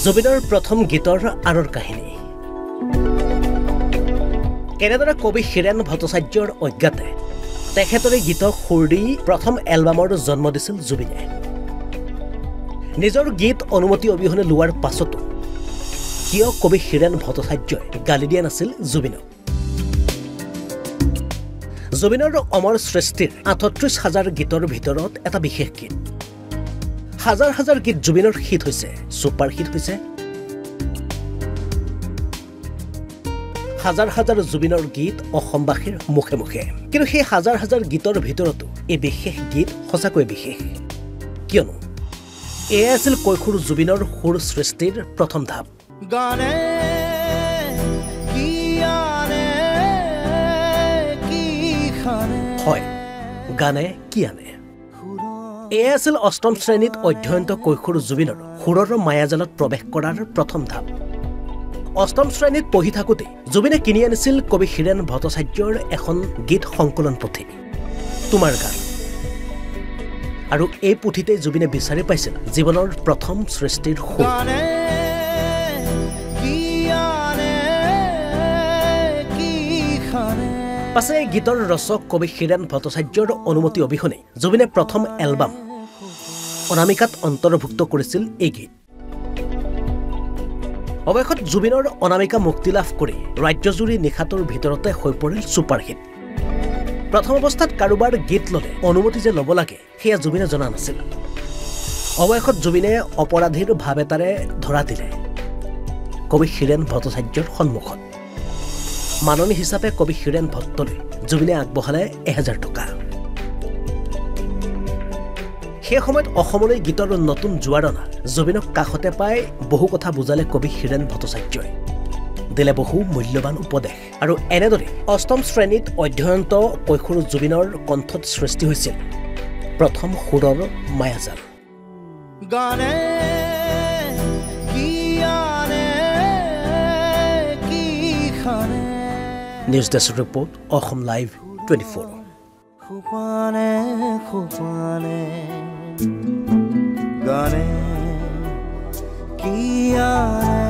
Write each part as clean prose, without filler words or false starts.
জুবিনৰ প্ৰথম গীতৰ আঁৰৰ কাহিনী কেনেদৰে কবি হীৰেণ ভট্টাচাৰ্যৰ অজ্ঞাতে তেখেতৰে গীতক সুৰ দি প্ৰথম এলবামৰ জন্ম দিছিল জুবিনে নিজৰ গীত অনুমতি অবিহনে লোৱাৰ পাছতো কিয় কবি হীৰেণ ভট্টাচাৰ্যই গালি দিয়া নাছিল জুবিনক জুবিনৰ অমৰ সৃষ্টিৰ ৩৮,০০০ গীতৰ ভিতৰত এটা বিশেষ গীত হাজাৰ হাজাৰ গীত জুবিনৰ হিট হৈছে সুপাৰ হিট হৈছে হাজাৰ হাজাৰ জুবিনৰ গীত অসমবাসীৰ মুখে মুখে কিন্তু সেই হাজাৰ হাজাৰ গীতৰ ভিতৰতো এই বিশেষ গীত সঁচাকৈ বিশেষ কিয়নো এয়া আছিল কৈশোৰ জুবিনৰ সুৰ সৃষ্টিৰ প্ৰথম ধাপ গানে কি আনে কি খানে হয় গানে কি আনে এয়া আছিল অষ্টম শ্ৰেণীত অধ্যয়নত কৈশোৰ জুবিনৰ সুৰৰ মায়াজালত প্ৰৱেশ কৰাৰ প্ৰথম ধাপ অষ্টম শ্ৰেণীত পঢ়ি থাকোঁতে জুবিনে কিনি আনিছিল কবি হীৰেণ ভট্টাচাৰ্যৰ এখন গীত সংকলন পুথি তোমাৰ গান আৰু এই পুথিতে জুবিনে বিচাৰি পাইছিল জীৱনৰ প্ৰথম সৃষ্টিৰ সুৰ পাছে গীতৰ ৰচক কবি হীৰেণ ভট্টাচাৰ্যৰ অনুমতি অবিহনে জুবিনে প্ৰথম এলবাম অনামিকাত অন্তৰ্ভুক্ত কৰিছিল এই গীত অৱশেষত জুবিনৰ অনামিকা মুক্তি লাভ কৰি ৰাজ্যজুৰি নিশাটোৰ ভিতৰতে হৈ পৰিল ছুপাৰহিট প্ৰথম অৱস্থাত কাৰোবাৰ গীত ল'লে অনুমতি যে ল'ব লাগে সেয়া জুবিনে জনা নাছিল অৱশেষত জুবিনে অপৰাধীৰ ভাৱ এটাৰে ধৰা দিলে কবি হীৰেণ ভট্টাচাৰ্যৰ সন্মুখত মাননী হিচাপে কবি হীৰেণ ভট্টলৈ জুবিনে আগবঢ়ালে ১,০০০ টকা সেই সময়ত অসমলৈ গীতৰ নতুন জোৱাৰ অনা জুবিনক কাষতে পাই বহু কথা বুজালে কবি হীৰেণ ভট্টাচাৰ্যই দিলে বহু মূল্যৱান উপদেশ আৰু এনেদৰে অষ্টম শ্ৰেণীত অধ্যয়নত কৈশোৰ জুবিনৰ কণ্ঠত সৃষ্টি হৈছিল প্ৰথম সুৰৰ মায়াজাল গানে কি আনে কি খানে news desk report Assam live 24 খুপানে খুপানে গানে কি আনে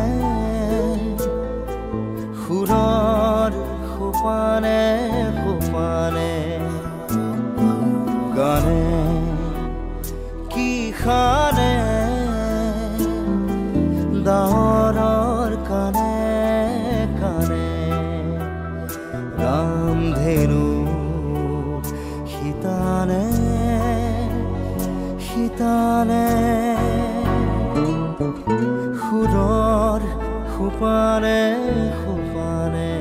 সুৰৰ খুপানে খুপানে গানে কি খানে দাহৰৰ কানে কানে ৰামধেনু হিতানে হিতানে সুৰৰ খুপানে খুপানে